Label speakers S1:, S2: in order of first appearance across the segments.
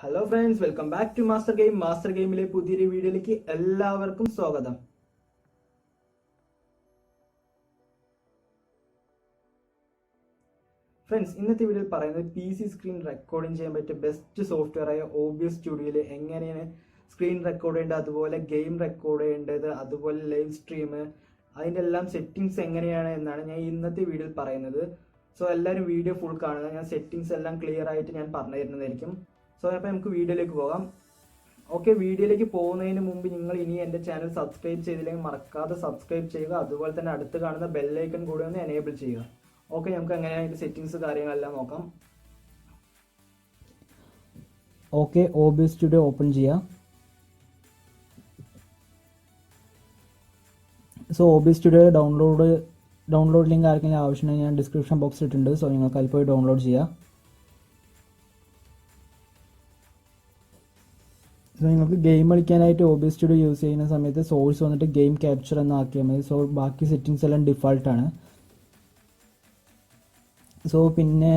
S1: Hello friends, welcome back to master game. Master ഗെയിമിലെ പുതിയൊരു വീഡിയോയിലേക്ക് എല്ലാവർക്കും സ്വാഗതം. ഫ്രണ്ട്സ്, ഇന്നത്തെ വീഡിയോയിൽ പറയുന്നത് PC സ്ക്രീൻ റെക്കോർഡിംഗ് ചെയ്യാൻ പറ്റിയ ബെസ്റ്റ് സോഫ്റ്റ്വെയർ ആയ OBS സ്റ്റുഡിയോയിൽ എങ്ങനെയാണ് സ്ക്രീൻ റെക്കോർഡ് ചെയ്യേണ്ടത്, അതുപോലെ ഗെയിം റെക്കോർഡ് ചെയ്യേണ്ടത്, അതുപോലെ ലൈവ് സ്ട്രീം, അതിൻ്റെ എല്ലാം സെറ്റിങ്സ് എങ്ങനെയാണ് എന്നാണ് ഞാൻ ഇന്നത്തെ വീഡിയോയിൽ പറയുന്നത്. സോ എല്ലാവരും വീഡിയോ ഫുൾ കാണുക. ഞാൻ സെറ്റിങ്സ് എല്ലാം ക്ലിയർ ആയിട്ട് ഞാൻ പറഞ്ഞു തരുന്നതായിരിക്കും. സോ അപ്പോൾ നമുക്ക് വീഡിയോയിലേക്ക് പോകാം. ഓക്കെ, വീഡിയോയിലേക്ക് പോകുന്നതിന് മുമ്പ് നിങ്ങൾ ഇനി എൻ്റെ ചാനൽ സബ്സ്ക്രൈബ് ചെയ്തില്ലെങ്കിൽ മറക്കാതെ സബ്സ്ക്രൈബ് ചെയ്യുക. അതുപോലെ തന്നെ അടുത്ത് കാണുന്ന ബെല്ലൈക്കൺ കൂടെ ഒന്ന് എനേബിൾ ചെയ്യുക. ഓക്കെ, നമുക്ക് എങ്ങനെയാണ് അതിൻ്റെ സെറ്റിങ്സ് കാര്യങ്ങളെല്ലാം നോക്കാം.
S2: ഓക്കെ, OBS സ്റ്റുഡിയോ ഓപ്പൺ ചെയ്യാം. So OBS studio download link ആർക്കെങ്കിലും ആവശ്യമുണ്ടെങ്കിൽ ഞാൻ ഡിസ്ക്രിപ്ഷൻ ബോക്സിൽ ഇട്ടിട്ടുണ്ട്. സോ നിങ്ങൾക്ക് അതിൽ പോയി ഡൗൺലോഡ് ചെയ്യാം. സോ നിങ്ങൾക്ക് ഗെയിം കളിക്കാനായിട്ട് OBS സ്റ്റുഡിയോ യൂസ് ചെയ്യുന്ന സമയത്ത് സോഴ്സ് വന്നിട്ട് ഗെയിം ക്യാപ്ചർ എന്ന് ആക്കിയാൽ മതി. സോ ബാക്കി സെറ്റിങ്സ് എല്ലാം ഡിഫാൾട്ടാണ്. സോ പിന്നെ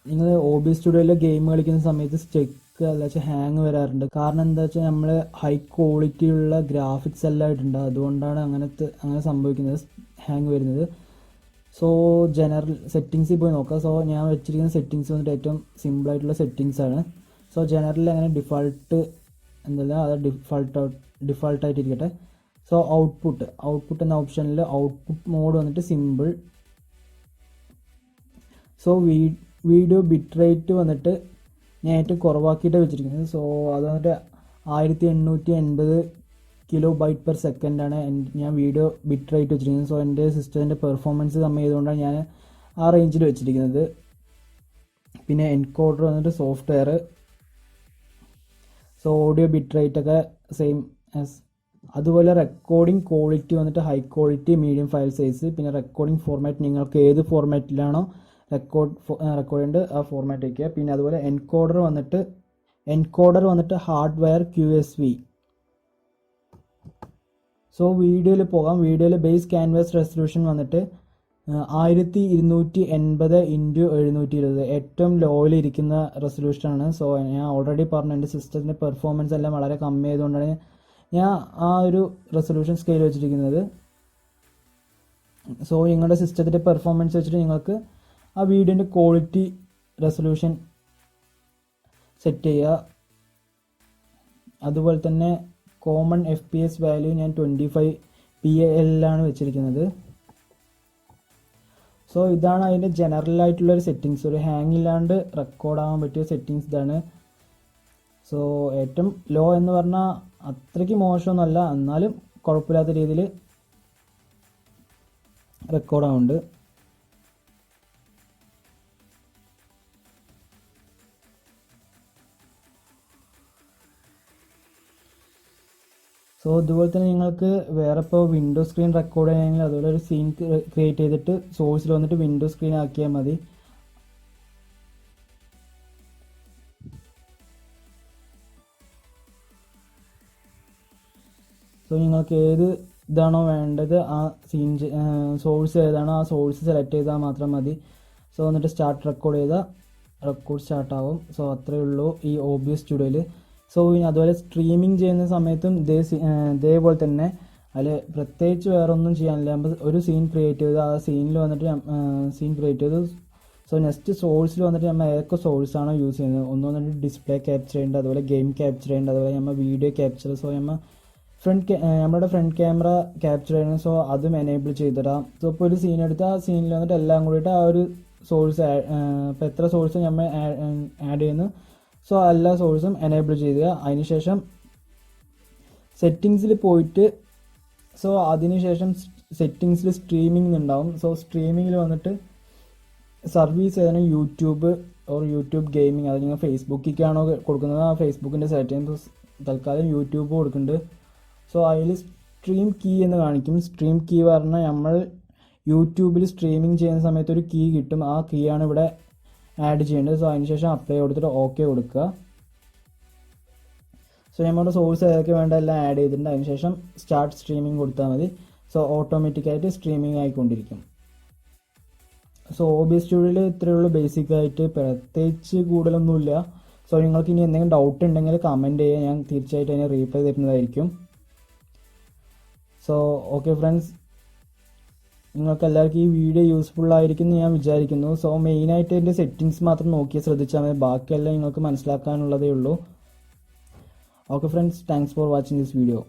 S2: നിങ്ങൾ OBS സ്റ്റുഡിയോയിൽ ഗെയിം കളിക്കുന്ന സമയത്ത് സ്റ്റെക്ക് അല്ല വെച്ചാൽ ഹാങ് വരാറുണ്ട്. കാരണം എന്താ വെച്ചാൽ നമ്മൾ ഹൈ ക്വാളിറ്റിയുള്ള ഗ്രാഫിക്സ് എല്ലാം ഇട്ടുണ്ട്, അതുകൊണ്ടാണ് അങ്ങനെ സംഭവിക്കുന്നത്, ഹാങ് വരുന്നത്. സോ ജനറൽ സെറ്റിങ്സിൽ പോയി നോക്കാം. സോ ഞാൻ വെച്ചിരിക്കുന്ന സെറ്റിങ്സ് വന്നിട്ട് ഏറ്റവും സിമ്പിളായിട്ടുള്ള സെറ്റിങ്സ് ആണ്. സോ ജനറൽ അങ്ങനെ ഡിഫാൾട്ട് എന്തല്ല, അത് ഡിഫാൾട്ടായിട്ടിരിക്കട്ടെ. സോ ഔട്ട്പുട്ട് എന്ന ഓപ്ഷനിൽ ഔട്ട്പുട്ട് മോഡ് വന്നിട്ട് simple. So video bit rate വന്നിട്ട് ഞാൻ ഏറ്റവും കുറവാക്കിയിട്ട് വെച്ചിരിക്കുന്നത്. സോ അത് വന്നിട്ട് 1880 KB/s ആണ് ഞാൻ വീഡിയോ ബിറ്റ് റേറ്റ് വെച്ചിരിക്കുന്നത്. സോ എൻ്റെ സിസ്റ്റത്തിൻ്റെ പെർഫോമൻസ് കമ്മി ചെയ്തുകൊണ്ടാണ് ഞാൻ ആ റേഞ്ചിൽ വെച്ചിരിക്കുന്നത്. പിന്നെ എൻകോഡർ വന്നിട്ട് software. So audio bit rate ഒക്കെ സെയിം ആസ്. അതുപോലെ റെക്കോർഡിംഗ് ക്വാളിറ്റി വന്നിട്ട് high quality, medium file size. പിന്നെ റെക്കോർഡിംഗ് ഫോർമാറ്റ് നിങ്ങൾക്ക് ഏത് ഫോർമാറ്റിലാണോ റെക്കോർഡ് ചെയ്യേണ്ടത് ആ ഫോർമാറ്റ് വയ്ക്കുക. പിന്നെ അതുപോലെ എൻകോഡർ വന്നിട്ട് ഹാർഡ്വെയർ QSV. സോ വീഡിയോയിൽ പോകാം. വീഡിയോയിൽ ബേസ് ക്യാൻവാസ് റെസൊല്യൂഷൻ വന്നിട്ട് 1280x720 ഏറ്റവും ലോയിലിരിക്കുന്ന റെസൊല്യൂഷനാണ്. സോ ഞാൻ ഓൾറെഡി പറഞ്ഞു എൻ്റെ സിസ്റ്റത്തിൻ്റെ പെർഫോമൻസ് എല്ലാം വളരെ കമ്മി ആയതുകൊണ്ടാണ് ഞാൻ ആ ഒരു റെസൊല്യൂഷൻ സ്കെയിൽ വെച്ചിരിക്കുന്നത്. സോ നിങ്ങളുടെ സിസ്റ്റത്തിൻ്റെ പെർഫോമൻസ് വെച്ചിട്ട് നിങ്ങൾക്ക് ആ വീഡിയോൻ്റെ ക്വാളിറ്റി റെസൊല്യൂഷൻ സെറ്റ് ചെയ്യുക. അതുപോലെ തന്നെ കോമൺ FPS വാല്യൂ ഞാൻ 25 PAL വെച്ചിരിക്കുന്നത്. സോ ഇതാണ് അതിൻ്റെ ജനറൽ ആയിട്ടുള്ളൊരു സെറ്റിങ്സ്. ഒരു ഹാങ് ഇല്ലാണ്ട് റെക്കോർഡ് ആവാൻ പറ്റിയ സെറ്റിങ്സ് ഇതാണ്. സോ ഏറ്റവും ലോ എന്ന് പറഞ്ഞാൽ അത്രയ്ക്ക് മോശമൊന്നുമല്ല, എന്നാലും കുഴപ്പമില്ലാത്ത രീതിയിൽ റെക്കോർഡ് ആവുന്നുണ്ട്. സോ അതുപോലെ തന്നെ നിങ്ങൾക്ക് വേറെ ഇപ്പോൾ വിൻഡോ സ്ക്രീൻ റെക്കോർഡ് ചെയ്യണമെങ്കിൽ അതുപോലെ ഒരു സീൻ ക്രിയേറ്റ് ചെയ്തിട്ട് സോഴ്സിൽ വന്നിട്ട് വിൻഡോ സ്ക്രീൻ ആക്കിയാൽ മതി. സോ നിങ്ങൾക്ക് ഏത് ഇതാണോ വേണ്ടത്, ആ സീൻ സോഴ്സ് ഏതാണോ ആ സോഴ്സ് സെലക്ട് ചെയ്താൽ മാത്രം മതി. സോ എന്നിട്ട് സ്റ്റാർട്ട് റെക്കോർഡ് ചെയ്താൽ റെക്കോർഡ് സ്റ്റാർട്ടാവും. സോ അത്രയേ ഉള്ളൂ ഈ OBS സ്റ്റുഡിയോയിൽ. സോ അതുപോലെ സ്ട്രീമിംഗ് ചെയ്യുന്ന സമയത്തും ഇതേപോലെ തന്നെ അതിൽ പ്രത്യേകിച്ച് വേറെ ഒന്നും ചെയ്യാനില്ല. നമ്മൾ ഒരു സീൻ ക്രിയേറ്റ് ചെയ്ത് ആ സീനിൽ വന്നിട്ട് സീൻ ക്രിയേറ്റ് ചെയ്തു. സോ നെക്സ്റ്റ് സോഴ്സിൽ വന്നിട്ട് നമ്മൾ ഏതൊക്കെ സോഴ്സാണോ യൂസ് ചെയ്യുന്നത്, ഒന്ന് വന്നിട്ട് ഡിസ്പ്ലേ ക്യാപ്ചർ ചെയ്യേണ്ടത്, അതുപോലെ ഗെയിം ക്യാപ്ചർ ചെയ്യേണ്ടത്, അതുപോലെ നമ്മൾ വീഡിയോ ക്യാപ്ചർ. സോ നമ്മുടെ ഫ്രണ്ട് ക്യാമറ ക്യാപ്ചർ ചെയ്യണം. സോ അതും എനേബിൾ ചെയ്തിടാം. സോ ഇപ്പോൾ ഒരു സീൻ എടുത്ത് ആ സീനിൽ വന്നിട്ട് എല്ലാം കൂടിയിട്ട് ആ ഒരു സോഴ്സ് ഇപ്പോൾ എത്ര സോഴ്സ് നമ്മൾ ആഡ് ചെയ്യുന്നു, സോ എല്ലാ സോഴ്സും എനേബിൾ ചെയ്യുക. അതിനുശേഷം സെറ്റിങ്സിൽ പോയിട്ട് സോ അതിനുശേഷം സെറ്റിങ്സിൽ സ്ട്രീമിംഗ് ഉണ്ടാവും. സോ സ്ട്രീമിങ്ങിൽ വന്നിട്ട് സർവീസ് ഏതാണ്, യൂട്യൂബ് ഓർ യൂട്യൂബ് ഗെയിമിംഗ്. അത് നിങ്ങൾ ഫേസ്ബുക്കിലേക്കാണോ കൊടുക്കുന്നത് ആ ഫേസ്ബുക്കിൻ്റെ സൈറ്റ് ചെയ്യുമ്പോൾ തൽക്കാലം യൂട്യൂബ് കൊടുക്കുന്നുണ്ട്. സോ അതിൽ സ്ട്രീം കീ എന്ന് കാണിക്കും. സ്ട്രീം കീ പറഞ്ഞാൽ നമ്മൾ യൂട്യൂബിൽ സ്ട്രീമിംഗ് ചെയ്യുന്ന സമയത്ത് ഒരു കീ കിട്ടും, ആ കീ ആണ് ഇവിടെ ആഡ് ചെയ്യേണ്ടത്. സോ അതിനുശേഷം അപ്ലൈ കൊടുത്തിട്ട് ഓക്കെ കൊടുക്കുക. സോ നമ്മുടെ സോഴ്സ് ഏതൊക്കെ വേണ്ട എല്ലാം ആഡ് ചെയ്തിട്ടുണ്ട്. അതിനുശേഷം സ്റ്റാർട്ട് സ്ട്രീമിംഗ് കൊടുത്താൽ മതി. സോ ഓട്ടോമാറ്റിക്കായിട്ട് സ്ട്രീമിംഗ് ആയിക്കൊണ്ടിരിക്കും. സോ OBS സ്റ്റുഡിയോയിൽ ഇത്രയേ ഉള്ളൂ. ബേസിക്കായിട്ട് പ്രത്യേകിച്ച് കൂടുതലൊന്നുമില്ല. സോ നിങ്ങൾക്ക് ഇനി എന്തെങ്കിലും ഡൗട്ട് ഉണ്ടെങ്കിൽ കമൻറ്റ് ചെയ്യുക, ഞാൻ തീർച്ചയായിട്ടും അതിന് റീപ്ലൈ തരുന്നതായിരിക്കും. സോ ഓക്കെ ഫ്രണ്ട്സ്, നിങ്ങൾക്ക് എല്ലാവർക്കും ഈ വീഡിയോ യൂസ്ഫുൾ ആയിരിക്കും എന്ന് ഞാൻ വിചാരിക്കുന്നു. സോ മെയിനായിട്ട് എൻ്റെ സെറ്റിങ്സ് മാത്രം നോക്കി ശ്രദ്ധിച്ചാൽ മതി, ബാക്കിയെല്ലാം നിങ്ങൾക്ക് മനസ്സിലാക്കാനുള്ളതേ ഉള്ളൂ. Okay friends, thanks for watching this video.